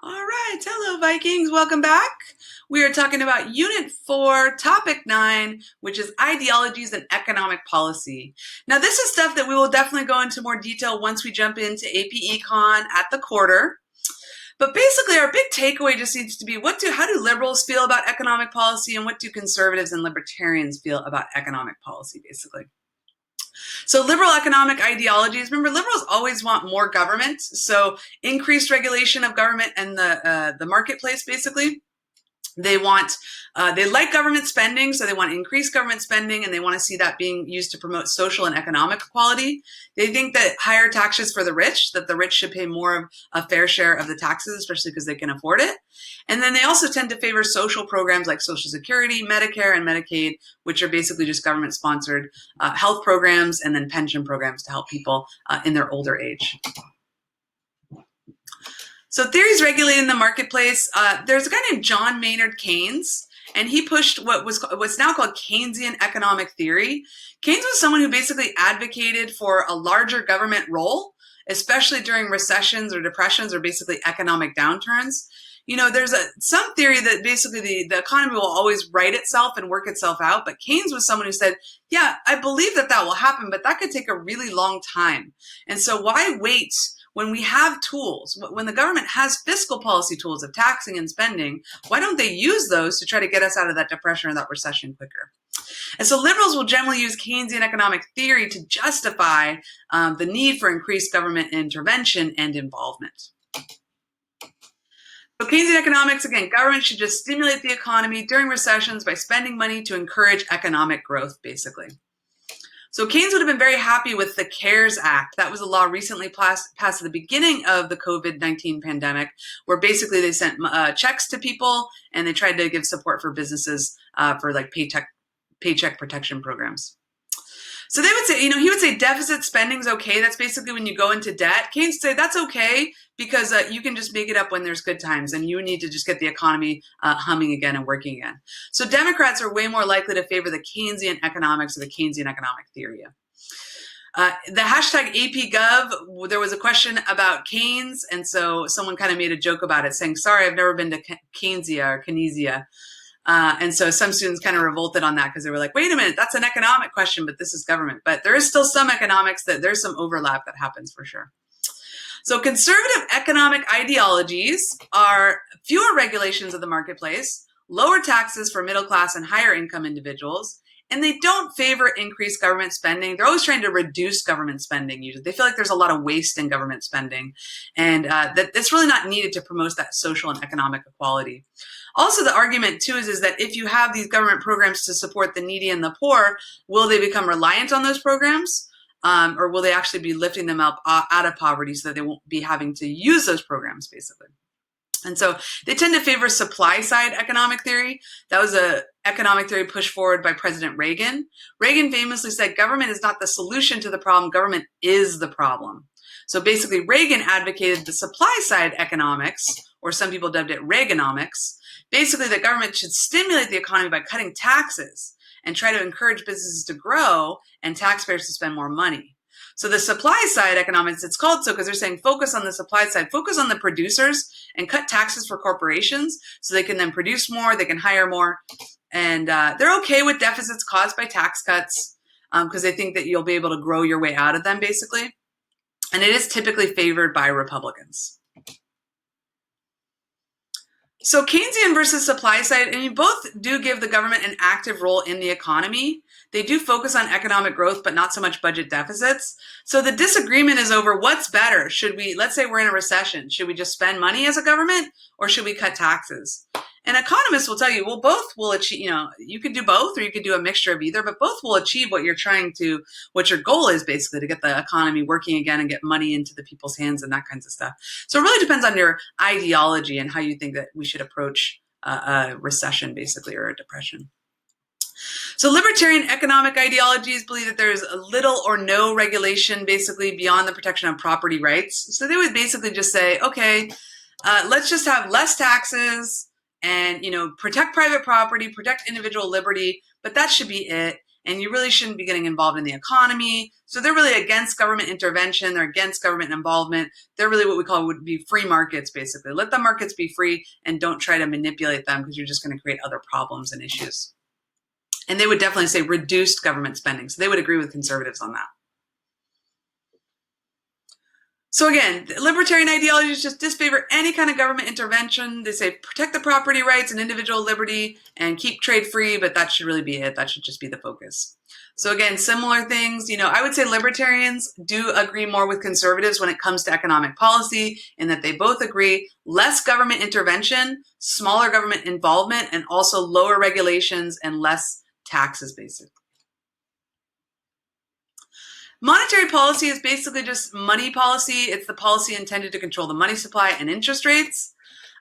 All right, hello Vikings, welcome back. We are talking about Unit 4, Topic 9, which is Ideologies and Economic Policy. Now this is stuff that we will definitely go into more detail once we jump into AP Econ at the quarter. But basically our big takeaway just needs to be how do liberals feel about economic policy and what do conservatives and libertarians feel about economic policy basically. So liberal economic ideologies, remember liberals always want more government, so increased regulation of government and the marketplace basically. They like government spending, so they want increased government spending, and they want to see that being used to promote social and economic equality. They think that higher taxes for the rich, that the rich should pay more of a fair share of the taxes, especially because they can afford it. And then they also tend to favor social programs like Social Security, Medicare, and Medicaid, which are basically just government-sponsored health programs and then pension programs to help people in their older age. So theories regulating the marketplace. There's a guy named John Maynard Keynes, and he pushed what's now called Keynesian economic theory. Keynes was someone who basically advocated for a larger government role, especially during recessions or depressions or basically economic downturns. You know, there's some theory that basically the economy will always right itself and work itself out. But Keynes was someone who said, yeah, I believe that will happen, but that could take a really long time. And so why wait? When we have tools, when the government has fiscal policy tools of taxing and spending, why don't they use those to try to get us out of that depression or that recession quicker? And so liberals will generally use Keynesian economic theory to justify the need for increased government intervention and involvement. So Keynesian economics, again, government should just stimulate the economy during recessions by spending money to encourage economic growth, basically. So Keynes would have been very happy with the CARES Act. That was a law recently passed at the beginning of the COVID-19 pandemic, where basically they sent checks to people and they tried to give support for businesses for like paycheck protection programs. So they would say, he would say deficit spending is okay. That's basically when you go into debt. Keynes would say that's okay because you can just make it up when there's good times and you need to just get the economy humming again and working again. So Democrats are way more likely to favor the Keynesian economics or the Keynesian economic theory. The hashtag APGov, there was a question about Keynes, and so someone kind of made a joke about it saying, sorry, I've never been to Keynesian or Keynesian. And so some students kind of revolted on that because they were like, wait a minute, that's an economic question, but this is government. But there is still some economics that there's some overlap that happens for sure. So conservative economic ideologies are fewer regulations of the marketplace, lower taxes for middle class and higher income individuals, and they don't favor increased government spending. They're always trying to reduce government spending. Usually, they feel like there's a lot of waste in government spending, and that it's really not needed to promote that social and economic equality. Also, the argument too is that if you have these government programs to support the needy and the poor, will they become reliant on those programs, or will they actually be lifting them up out of poverty so that they won't be having to use those programs, basically? And so they tend to favor supply-side economic theory. That was an economic theory pushed forward by President Reagan. Reagan famously said, government is not the solution to the problem, government is the problem. So basically, Reagan advocated the supply-side economics, or some people dubbed it Reaganomics. Basically, the government should stimulate the economy by cutting taxes and try to encourage businesses to grow and taxpayers to spend more money. So the supply side economics, it's called so because they're saying focus on the supply side, focus on the producers and cut taxes for corporations so they can then produce more, they can hire more. And they're okay with deficits caused by tax cuts because they think that you'll be able to grow your way out of them, basically. And it is typically favored by Republicans. So Keynesian versus supply side, both do give the government an active role in the economy. They do focus on economic growth, but not so much budget deficits. So the disagreement is over what's better. Should we, let's say we're in a recession, should we just spend money as a government or should we cut taxes? And economists will tell you, well, both will achieve, you could do both or you could do a mixture of either, but both will achieve what what your goal is basically to get the economy working again and get money into the people's hands and that kinds of stuff. So it really depends on your ideology and how you think that we should approach a recession basically or a depression. So libertarian economic ideologies believe that there's a little or no regulation basically beyond the protection of property rights. So they would basically just say, okay, let's just have less taxes and, protect private property, protect individual liberty, but that should be it. and you really shouldn't be getting involved in the economy. So they're really against government intervention. They're against government involvement. They're really what we call would be free markets, basically. Let the markets be free and don't try to manipulate them because you're just going to create other problems and issues. And they would definitely say reduced government spending. So they would agree with conservatives on that. So again, libertarian ideologies just disfavor any kind of government intervention. They say protect the property rights and individual liberty and keep trade free, but that should really be it. That should just be the focus. So again, similar things, I would say libertarians do agree more with conservatives when it comes to economic policy, in that they both agree less government intervention, smaller government involvement, and also lower regulations and less taxes, basically. Monetary policy is basically just money policy. It's the policy intended to control the money supply and interest rates.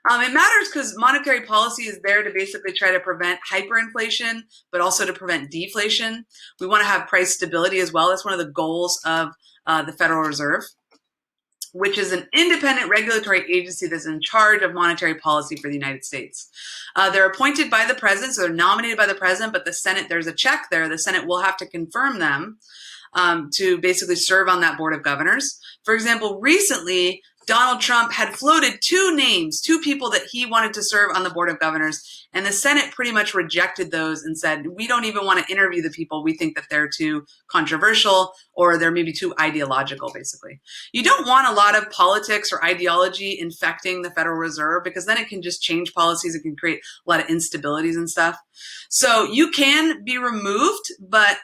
It matters because monetary policy is there to basically try to prevent hyperinflation, but also to prevent deflation. We want to have price stability as well. That's one of the goals of the Federal Reserve, which is an independent regulatory agency that's in charge of monetary policy for the United States. They're appointed by the president, so they're nominated by the president, but the Senate, there's a check there. The Senate will have to confirm them to basically serve on that board of governors. For example, recently, Donald Trump had floated two people that he wanted to serve on the board of governors, and the Senate pretty much rejected those and said, we don't even want to interview the people. We think that they're too controversial or they're maybe too ideological, basically. You don't want a lot of politics or ideology infecting the Federal Reserve because then it can just change policies. It can create a lot of instabilities and stuff. So you can be removed, but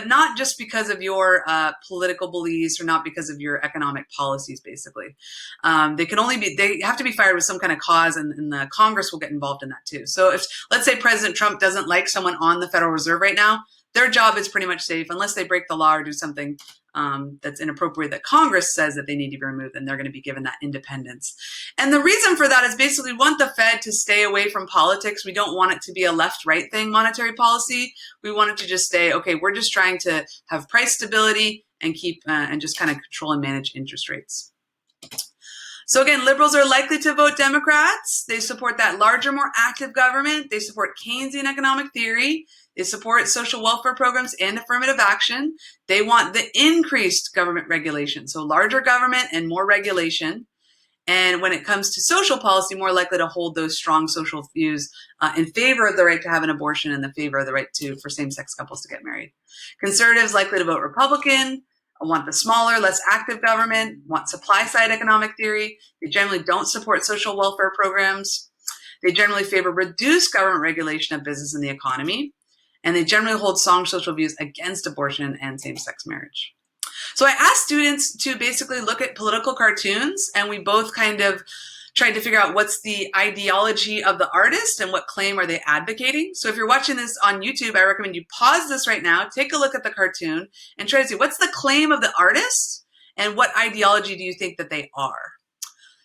not just because of your political beliefs or not because of your economic policies, basically. They have to be fired with some kind of cause, and the Congress will get involved in that too. So if, let's say President Trump doesn't like someone on the Federal Reserve right now, their job is pretty much safe unless they break the law or do something that's inappropriate that Congress says that they need to be removed, and they're going to be given that independence. And the reason for that is basically we want the Fed to stay away from politics. We don't want it to be a left-right thing, monetary policy. We want it to just stay, okay, we're just trying to have price stability and keep and just kind of control and manage interest rates. So again, liberals are likely to vote Democrats. They support that larger, more active government. They support Keynesian economic theory. They support social welfare programs and affirmative action. They want the increased government regulation, so larger government and more regulation. And when it comes to social policy, more likely to hold those strong social views in favor of the right to have an abortion and the favor of the right for same-sex couples to get married. Conservatives likely to vote Republican. Want the smaller, less active government, want supply-side economic theory. They generally don't support social welfare programs. They generally favor reduced government regulation of business and the economy. And they generally hold strong social views against abortion and same-sex marriage. So I asked students to basically look at political cartoons, and we both kind of tried to figure out what's the ideology of the artist and what claim are they advocating. So if you're watching this on YouTube, I recommend you pause this right now, take a look at the cartoon, and try to see what's the claim of the artist and what ideology do you think that they are.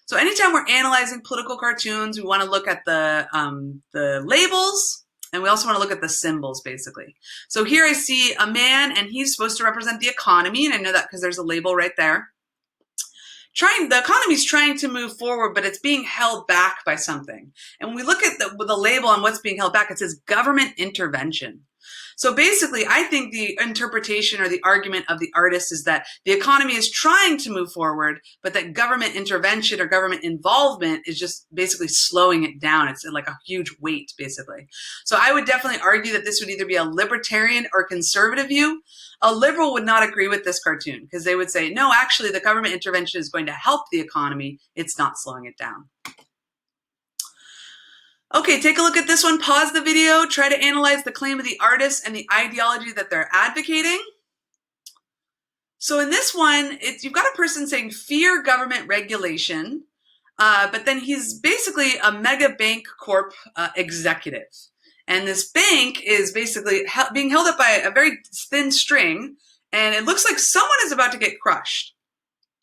So anytime we're analyzing political cartoons, we want to look at the labels, and we also want to look at the symbols, basically. So here I see a man, and he's supposed to represent the economy, and I know that because there's a label right there. The economy's trying to move forward, but it's being held back by something. And when we look at the label on what's being held back, it says government intervention. So basically, I think the interpretation or the argument of the artist is that the economy is trying to move forward, but that government intervention or government involvement is just basically slowing it down. It's like a huge weight, basically. So I would definitely argue that this would either be a libertarian or conservative view. A liberal would not agree with this cartoon because they would say, no, actually, the government intervention is going to help the economy. It's not slowing it down. Okay, take a look at this one. Pause the video. Try to analyze the claim of the artist and the ideology that they're advocating. So in this one, you've got a person saying fear government regulation, but then he's basically a mega bank corp executive. And this bank is basically being held up by a very thin string, and it looks like someone is about to get crushed.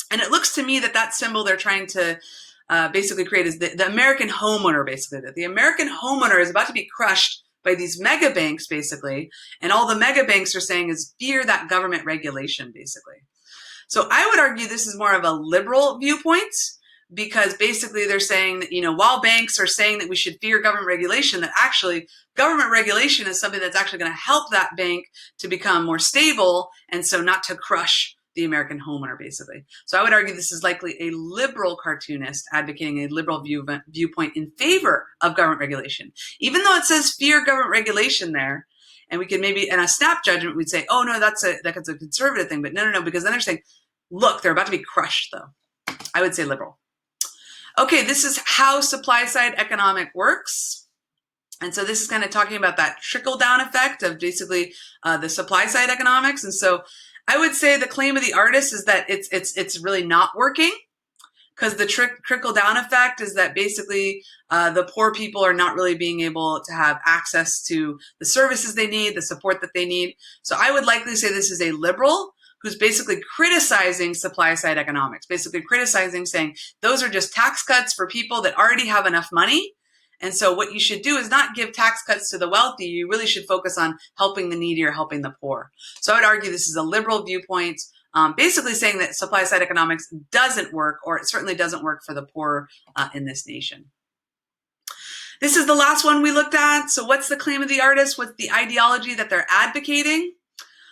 And it looks to me that that symbol they're trying to basically create is the American homeowner, basically. That the American homeowner is about to be crushed by these mega banks, basically. And all the mega banks are saying is fear that government regulation, basically. So I would argue this is more of a liberal viewpoint, because basically they're saying that, while banks are saying that we should fear government regulation, that actually government regulation is something that's actually going to help that bank to become more stable, and so not to crush the American homeowner, basically. So I would argue this is likely a liberal cartoonist advocating a liberal viewpoint in favor of government regulation. Even though it says fear government regulation there, and we could maybe, in a snap judgment, we'd say, oh no, that's a conservative thing. But no, because then they're saying, look, they're about to be crushed, though. I would say liberal. Okay, this is how supply side economic works. And so this is kind of talking about that trickle down effect of basically the supply side economics. And so I would say the claim of the artist is that it's really not working, because the trickle down effect is that basically the poor people are not really being able to have access to the services they need, the support that they need. So I would likely say this is a liberal who's basically criticizing supply side economics, basically criticizing, saying those are just tax cuts for people that already have enough money. And so what you should do is not give tax cuts to the wealthy. You really should focus on helping the needy or helping the poor. So I would argue this is a liberal viewpoint, basically saying that supply side economics doesn't work, or it certainly doesn't work for the poor in this nation. This is the last one we looked at. So what's the claim of the artist? What's the ideology that they're advocating?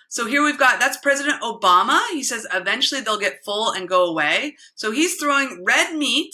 So here we've got, that's President Obama. He says eventually they'll get full and go away. So he's throwing red meat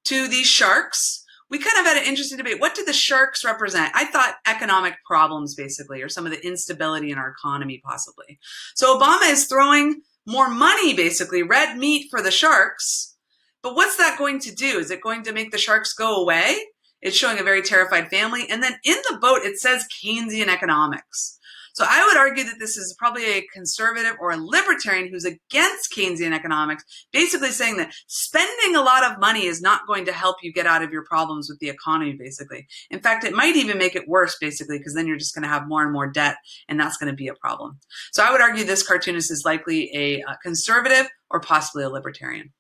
to these sharks. We kind of had an interesting debate. What did the sharks represent? I thought economic problems, basically, or some of the instability in our economy, possibly. So Obama is throwing more money, basically, red meat for the sharks. But what's that going to do? Is it going to make the sharks go away? It's showing a very terrified family. And then in the boat, it says Keynesian economics. So I would argue that this is probably a conservative or a libertarian who's against Keynesian economics, basically saying that spending a lot of money is not going to help you get out of your problems with the economy, basically. In fact, it might even make it worse, basically, because then you're just going to have more and more debt, and that's going to be a problem. So I would argue this cartoonist is likely a conservative or possibly a libertarian.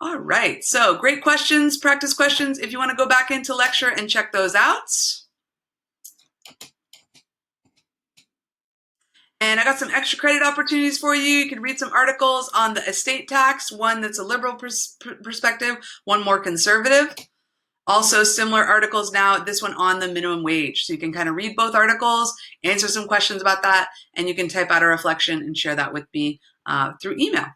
All right, so great questions, practice questions. If you want to go back into lecture and check those out. And I got some extra credit opportunities for you. You can read some articles on the estate tax, one that's a liberal perspective, one more conservative. Also similar articles now, this one on the minimum wage. So you can kind of read both articles, answer some questions about that, and you can type out a reflection and share that with me through email.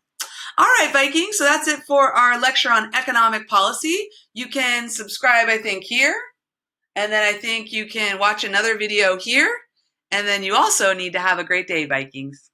All right, Vikings, so that's it for our lecture on economic policy. You can subscribe, I think, here, and then I think you can watch another video here. And then you also need to have a great day, Vikings.